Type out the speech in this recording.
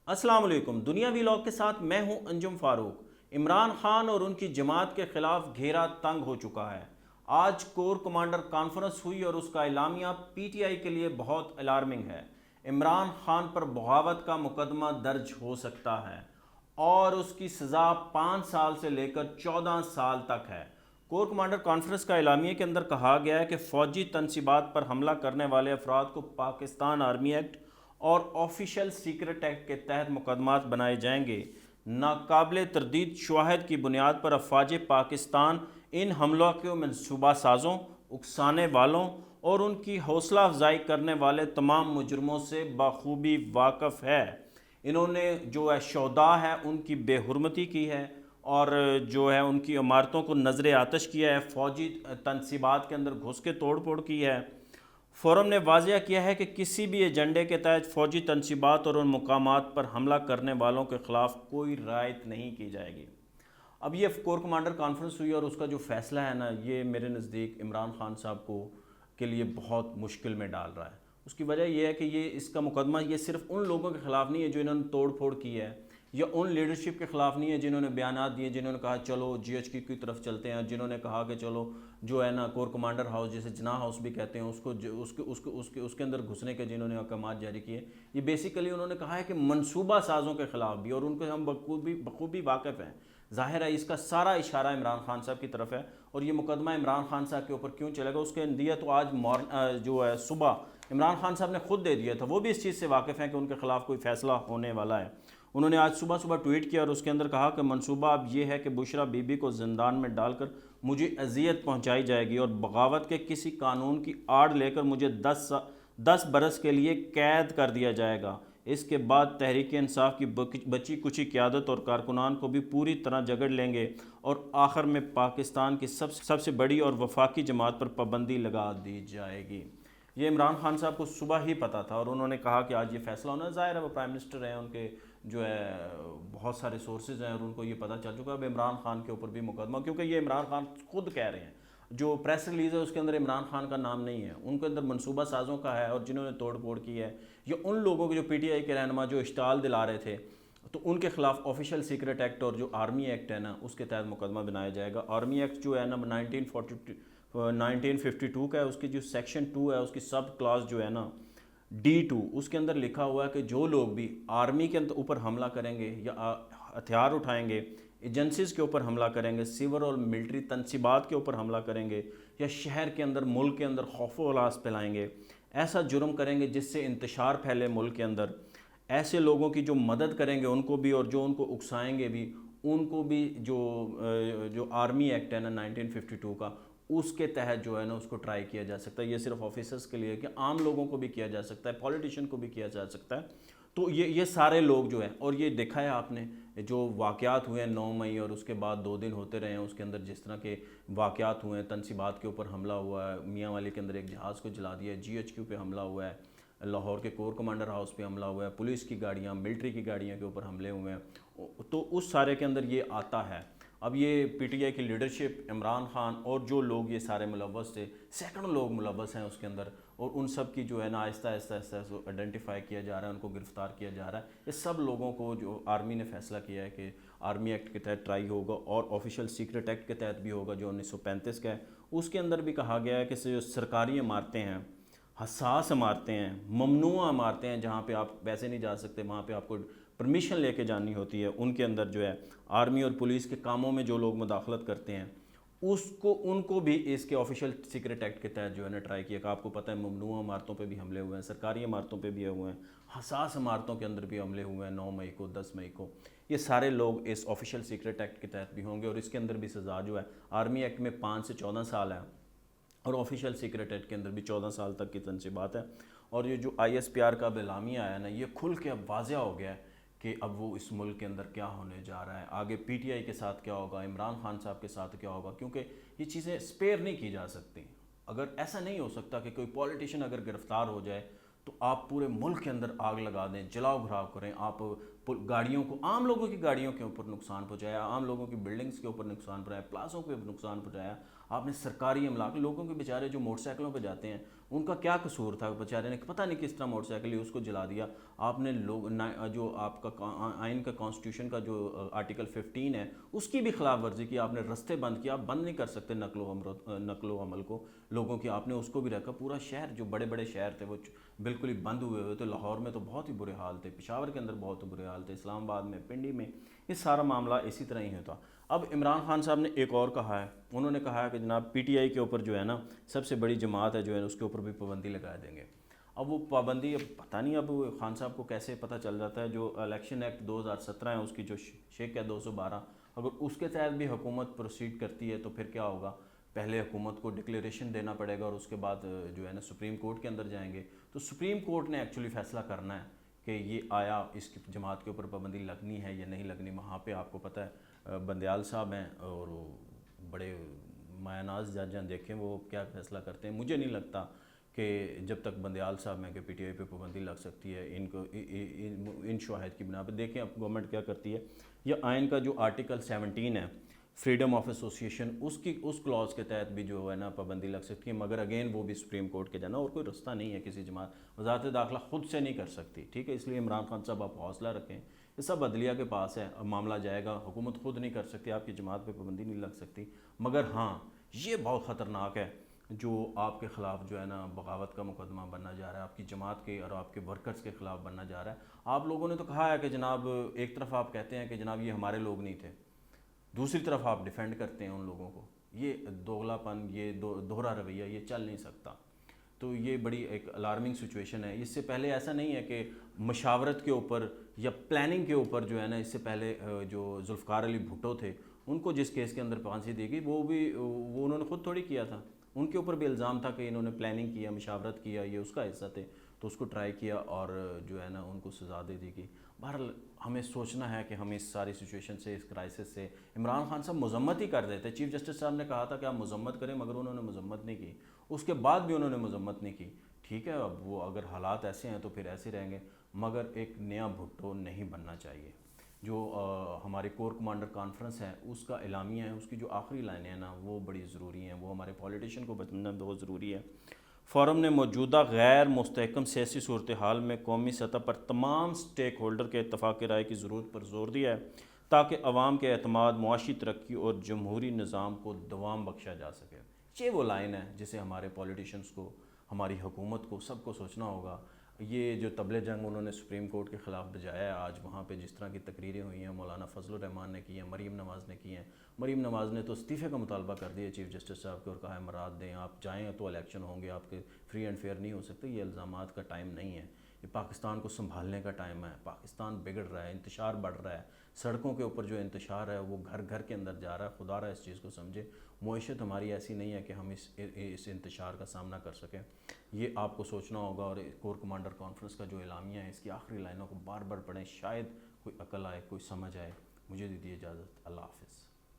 السلام علیکم، دنیا ویلاگ کے ساتھ میں ہوں انجم فاروق۔ عمران خان اور ان کی جماعت کے خلاف گھیرا تنگ ہو چکا ہے۔ آج کور کمانڈر کانفرنس ہوئی اور اس کا اعلامیہ پی ٹی آئی کے لیے بہت الارمنگ ہے۔ عمران خان پر بغاوت کا مقدمہ درج ہو سکتا ہے اور اس کی سزا 5 سال سے لے کر 14 سال تک ہے۔ کور کمانڈر کانفرنس کا اعلامیہ کے اندر کہا گیا ہے کہ فوجی تنصیبات پر حملہ کرنے والے افراد کو پاکستان آرمی ایکٹ اور آفیشل سیکرٹ ایکٹ کے تحت مقدمات بنائے جائیں گے۔ ناقابل تردید شواہد کی بنیاد پر افواج پاکستان ان حملوں کے منصوبہ سازوں، اکسانے والوں اور ان کی حوصلہ افزائی کرنے والے تمام مجرموں سے بخوبی واقف ہے۔ انہوں نے جو ہے شہداء ہے ان کی بے حرمتی کی ہے اور جو ہے ان کی عمارتوں کو نظر آتش کیا ہے، فوجی تنصیبات کے اندر گھس کے توڑ پھوڑ کی ہے۔ فورم نے واضح کیا ہے کہ کسی بھی ایجنڈے کے تحت فوجی تنصیبات اور ان مقامات پر حملہ کرنے والوں کے خلاف کوئی رعایت نہیں کی جائے گی۔ اب یہ کور کمانڈر کانفرنس ہوئی اور اس کا جو فیصلہ ہے نا، یہ میرے نزدیک عمران خان صاحب کو کے لیے بہت مشکل میں ڈال رہا ہے۔ اس کی وجہ یہ ہے کہ یہ اس کا مقدمہ یہ صرف ان لوگوں کے خلاف نہیں ہے جو انہوں نے توڑ پھوڑ کی ہے، یا ان لیڈرشپ کے خلاف نہیں ہے جنہوں نے بیانات دیے، جنہوں نے کہا چلو جی ایچ کی طرف چلتے ہیں، جنہوں نے کہا کہ چلو جو ہے نا کور کمانڈر ہاؤس جسے جناح ہاؤس بھی کہتے ہیں اس کے اندر گھسنے کے جنہوں نے احکامات جاری کیے۔ یہ بیسیکلی انہوں نے کہا ہے کہ منصوبہ سازوں کے خلاف بھی، اور ان کو ہم بخوبی واقف ہیں۔ ظاہر ہے اس کا سارا اشارہ عمران خان صاحب کی طرف ہے، اور یہ مقدمہ عمران خان صاحب کے اوپر کیوں چلے گا اس کے اندیہ تو آج جو ہے صبح عمران خان صاحب نے خود دے دیا تھا۔ وہ بھی اس چیز سے واقف ہیں کہ ان کے خلاف کوئی فیصلہ ہونے والا ہے۔ انہوں نے آج صبح ٹویٹ کیا اور اس کے اندر کہا کہ منصوبہ اب یہ ہے کہ بشرا بی بی کو زندان میں ڈال کر مجھے اذیت پہنچائی جائے گی اور بغاوت کے کسی قانون کی آڑ لے کر مجھے 10 برس کے لیے قید کر دیا جائے گا۔ اس کے بعد تحریک انصاف کی بچی کچی قیادت اور کارکنان کو بھی پوری طرح جگڑ لیں گے اور آخر میں پاکستان کی سب سے بڑی اور وفاقی جماعت پر پابندی لگا دی جائے گی۔ یہ عمران خان صاحب کو صبح ہی پتہ تھا اور انہوں نے کہا کہ آج یہ فیصلہ ہونا ہے۔ ظاہر ہے وہ پرائم منسٹر ہیں، ان کے جو ہے بہت سارے سورسز ہیں اور ان کو یہ پتہ چل چکا ہے اب عمران خان کے اوپر بھی مقدمہ، کیونکہ یہ عمران خان خود کہہ رہے ہیں۔ جو پریس ریلیز ہے اس کے اندر عمران خان کا نام نہیں ہے، ان کے اندر منصوبہ سازوں کا ہے اور جنہوں نے توڑ پھوڑ کی ہے، یا ان لوگوں کے جو پی ٹی آئی کے رہنما جو اشتعال دلا رہے تھے، تو ان کے خلاف آفیشل سیکرٹ ایکٹ اور جو آرمی ایکٹ ہے نا اس کے تحت مقدمہ بنایا جائے گا۔ آرمی ایکٹ جو ہے نا 1952 کا ہے، اس کی جو سیکشن 2 ہے اس کی سب کلاس جو ہے نا D2، اس کے اندر لکھا ہوا ہے کہ جو لوگ بھی آرمی کے اوپر حملہ کریں گے یا ہتھیار اٹھائیں گے، ایجنسیز کے اوپر حملہ کریں گے، سیور اور ملٹری تنصیبات کے اوپر حملہ کریں گے، یا شہر کے اندر ملک کے اندر خوف و ہراس پھیلائیں گے، ایسا جرم کریں گے جس سے انتشار پھیلے ملک کے اندر، ایسے لوگوں کی جو مدد کریں گے ان کو بھی اور جو ان کو اکسائیں گے بھی ان کو بھی جو آرمی ایکٹ ہے نا 1952 کا، اس کے تحت جو ہے نا اس کو ٹرائی کیا جا سکتا ہے۔ یہ صرف آفیسرز کے لیے کہ عام لوگوں کو بھی کیا جا سکتا ہے، پولیٹیشین کو بھی کیا جا سکتا ہے۔ تو یہ سارے لوگ جو ہیں، اور یہ دیکھا ہے آپ نے جو واقعات ہوئے ہیں 9 مئی اور اس کے بعد 2 دن ہوتے رہے ہیں، اس کے اندر جس طرح کے واقعات ہوئے ہیں، تنصیبات کے اوپر حملہ ہوا ہے، میاں والی کے اندر ایک جہاز کو جلا دیا ہے، جی ایچ کیو پہ حملہ ہوا ہے، لاہور کے کور کمانڈر ہاؤس پہ حملہ ہوا ہے، پولیس کی گاڑیاں، ملٹری کی گاڑیاں کے اوپر حملے ہوئے ہیں، تو اس سارے کے اندر یہ آتا ہے۔ اب یہ پی ٹی آئی کی لیڈرشپ، عمران خان اور جو لوگ یہ سارے ملوث تھے، سینکڑوں لوگ ملوث ہیں اس کے اندر، اور ان سب کی جو ہے نا آہستہ آہستہ آئیڈینٹیفائی کیا جا رہا ہے، ان کو گرفتار کیا جا رہا ہے۔ اس سب لوگوں کو جو آرمی نے فیصلہ کیا ہے کہ آرمی ایکٹ کے تحت ٹرائی ہوگا اور آفیشل سیکرٹ ایکٹ کے تحت بھی ہوگا جو 1935 کا ہے۔ اس کے اندر بھی کہا گیا ہے کہ جو سرکاری عمارتیں ہیں، حساس عمارتیں ہیں، ممنوع عمارتیں ہیں جہاں پہ آپ ویسے نہیں جا سکتے، وہاں پہ آپ کو پرمیشن لے کے جانی ہوتی ہے، ان کے اندر جو ہے آرمی اور پولیس کے کاموں میں جو لوگ مداخلت کرتے ہیں ان کو بھی اس کے آفیشل سیکرٹ ایکٹ کے تحت جو ہے نا ٹرائی کیا کہ آپ کو پتہ ہے ممنوع عمارتوں پہ بھی حملے ہوئے ہیں، سرکاری عمارتوں پہ بھی ہوئے ہیں، حساس عمارتوں کے اندر بھی حملے ہوئے ہیں 9 مئی کو، 10 مئی کو۔ یہ سارے لوگ اس آفیشل سیکرٹ ایکٹ کے تحت بھی ہوں گے، اور اس کے اندر بھی سزا جو ہے آرمی ایکٹ میں 5 سے 14 سال ہے اور آفیشل سیکرٹ ایکٹ کے اندر بھی 14 سال تک کی تنصیبات ہیں۔ اور یہ جو آئی ایس پی آر کا اعلامیہ آیا نا، یہ کھل کے اب واضح ہو گیا ہے کہ اب وہ اس ملک کے اندر کیا ہونے جا رہا ہے، آگے پی ٹی آئی کے ساتھ کیا ہوگا، عمران خان صاحب کے ساتھ کیا ہوگا، کیونکہ یہ چیزیں سپیئر نہیں کی جا سکتی۔ اگر ایسا نہیں ہو سکتا کہ کوئی پولیٹیشین اگر گرفتار ہو جائے تو آپ پورے ملک کے اندر آگ لگا دیں، جلاؤ گھراؤ کریں، آپ گاڑیوں کو، عام لوگوں کی گاڑیوں کے اوپر نقصان پہنچایا، عام لوگوں کی بلڈنگز کے اوپر نقصان پہنچایا، پلازوں کے اوپر نقصان پہنچایا، آپ نے سرکاری املاک لوگوں کے بیچارے جو موٹر سائیکلوں پہ جاتے ہیں ان کا کیا قصور تھا, بیچارے نے پتہ نہیں کس طرح موٹر سائیکل لی اس کو جلا دیا. آپ نے جو آپ کا آئین کا کانسٹیٹیوشن کا جو آرٹیکل 15 ہے اس کی بھی خلاف ورزی کی, آپ نے رستے بند کیا. آپ بند نہیں کر سکتے نقل و حمل کو لوگوں کی, آپ نے اس کو بھی رکھا. پورا شہر جو بڑے بڑے شہر تھے وہ بالکل ہی بند ہوئے تھے. لاہور میں تو بہت ہی برے حال تھے, پشاور کے اندر بہت برے حال تھے, اسلام آباد میں, پنڈی میں, یہ سارا معاملہ اسی طرح ہی ہوتا. اب عمران خان صاحب نے ایک اور کہا ہے, انہوں نے کہا ہے کہ جناب پی ٹی آئی کے اوپر جو ہے نا سب سے بڑی جماعت ہے جو ہے اس کے اوپر بھی پابندی لگا دیں گے. اب وہ پابندی اب پتہ نہیں اب خان صاحب کو کیسے پتہ چل جاتا ہے. جو الیکشن ایکٹ 2017 ہے اس کی جو شق ہے 212, اگر اس کے تحت بھی حکومت پروسیڈ کرتی ہے تو پھر کیا ہوگا, پہلے حکومت کو ڈکلیریشن دینا پڑے گا اور اس کے بعد جو ہے نا سپریم کورٹ کے اندر جائیں گے. تو سپریم کورٹ نے ایکچولی فیصلہ کرنا ہے کہ یہ آیا اس کی جماعت کے اوپر پابندی لگنی ہے یا نہیں لگنی. وہاں پہ آپ کو پتہ ہے بندیال صاحب ہیں اور بڑے مایہ ناز جج ہیں, دیکھیں وہ کیا فیصلہ کرتے ہیں. مجھے نہیں لگتا کہ جب تک بندیال صاحب ہیں کہ پی ٹی آئی پہ پابندی لگ سکتی ہے ان کو ان شواہد کی بنا پہ. دیکھیں اب گورنمنٹ کیا کرتی ہے. یہ آئین کا جو آرٹیکل 17 ہے فریڈم آف ایسوسیشن, اس کلاز کے تحت بھی جو ہے نا پابندی لگ سکتی ہے, مگر اگین وہ بھی سپریم کورٹ کے جانا, اور کوئی رستہ نہیں ہے کسی جماعت وزارت داخلہ خود سے نہیں کر سکتی. ٹھیک ہے, اس لیے عمران خان صاحب آپ حوصلہ رکھیں, یہ سب عدلیہ کے پاس ہے, معاملہ جائے گا. حکومت خود نہیں کر سکتی, آپ کی جماعت پہ پابندی نہیں لگ سکتی. مگر ہاں یہ بہت خطرناک ہے جو آپ کے خلاف جو ہے نا بغاوت کا مقدمہ بننا جا رہا ہے, آپ کی جماعت کے اور آپ کے ورکرز کے خلاف بننا جا رہا ہے. آپ لوگوں نے تو کہا ہے کہ جناب ایک طرف آپ کہتے ہیں کہ جناب یہ ہمارے لوگ نہیں تھے, دوسری طرف آپ ڈیفینڈ کرتے ہیں ان لوگوں کو. یہ دوغلا پن, یہ دوہرا رویہ یہ چل نہیں سکتا. تو یہ بڑی ایک الارمنگ سچویشن ہے. اس سے پہلے ایسا نہیں ہے کہ مشاورت کے اوپر یا پلاننگ کے اوپر جو ہے نا, اس سے پہلے جو ذوالفقار علی بھٹو تھے ان کو جس کیس کے اندر پھانسی دی گئی وہ انہوں نے خود تھوڑی کیا تھا. ان کے اوپر بھی الزام تھا کہ انہوں نے پلاننگ کیا, مشاورت کیا, یہ اس کا حصہ تھے, تو اس کو ٹرائی کیا اور جو ہے نا ان کو سزا دے دی گئی. بہرحال ہمیں سوچنا ہے کہ ہم اس ساری سچویشن سے, اس کرائسس سے, عمران خان صاحب مذمت ہی کر دیتے. چیف جسٹس صاحب نے کہا تھا کہ آپ مذمت کریں, مگر انہوں نے مذمت نہیں کی. اس کے بعد بھی انہوں نے مذمت نہیں کی. ٹھیک ہے, اب وہ اگر حالات ایسے ہیں تو پھر ایسے رہیں گے, مگر ایک نیا بھٹو نہیں بننا چاہیے. جو ہماری کور کمانڈر کانفرنس ہے اس کا اعلامیہ ہے, اس کی جو آخری لائنیں ہیں نا وہ بڑی ضروری ہیں, وہ ہمارے پولیٹیشین کو بچنا بہت ضروری ہے. فورم نے موجودہ غیر مستحکم سیاسی صورتحال میں قومی سطح پر تمام سٹیک ہولڈر کے اتفاق رائے کی ضرورت پر زور دیا ہے تاکہ عوام کے اعتماد, معاشی ترقی اور جمہوری نظام کو دوام بخشا جا سکے. یہ وہ لائن ہے جسے ہمارے پولیٹیشنز کو, ہماری حکومت کو, سب کو سوچنا ہوگا. یہ جو طبل جنگ انہوں نے سپریم کورٹ کے خلاف بجایا ہے, آج وہاں پہ جس طرح کی تقریریں ہوئی ہیں, مولانا فضل الرحمان نے کی ہیں, مریم نواز نے کی ہیں. مریم نواز نے تو استعفے کا مطالبہ کر دیا چیف جسٹس صاحب کے اور کہا ہے مراد دیں, آپ جائیں تو الیکشن ہوں گے, آپ کے فری اینڈ فیئر نہیں ہو سکتے. یہ الزامات کا ٹائم نہیں ہے, یہ پاکستان کو سنبھالنے کا ٹائم ہے. پاکستان بگڑ رہا ہے, انتشار بڑھ رہا ہے, سڑکوں کے اوپر جو انتشار ہے وہ گھر گھر کے اندر جا رہا ہے. خدا رہا اس چیز کو سمجھے. معیشت ہماری ایسی نہیں ہے کہ ہم اس انتشار کا سامنا کر سکیں. یہ آپ کو سوچنا ہوگا, اور کور کمانڈر کانفرنس کا جو اعلامیہ ہے اس کی آخری لائنوں کو بار بار پڑھیں, شاید کوئی عقل آئے, کوئی سمجھ آئے. مجھے دیجیے اجازت, اللہ حافظ.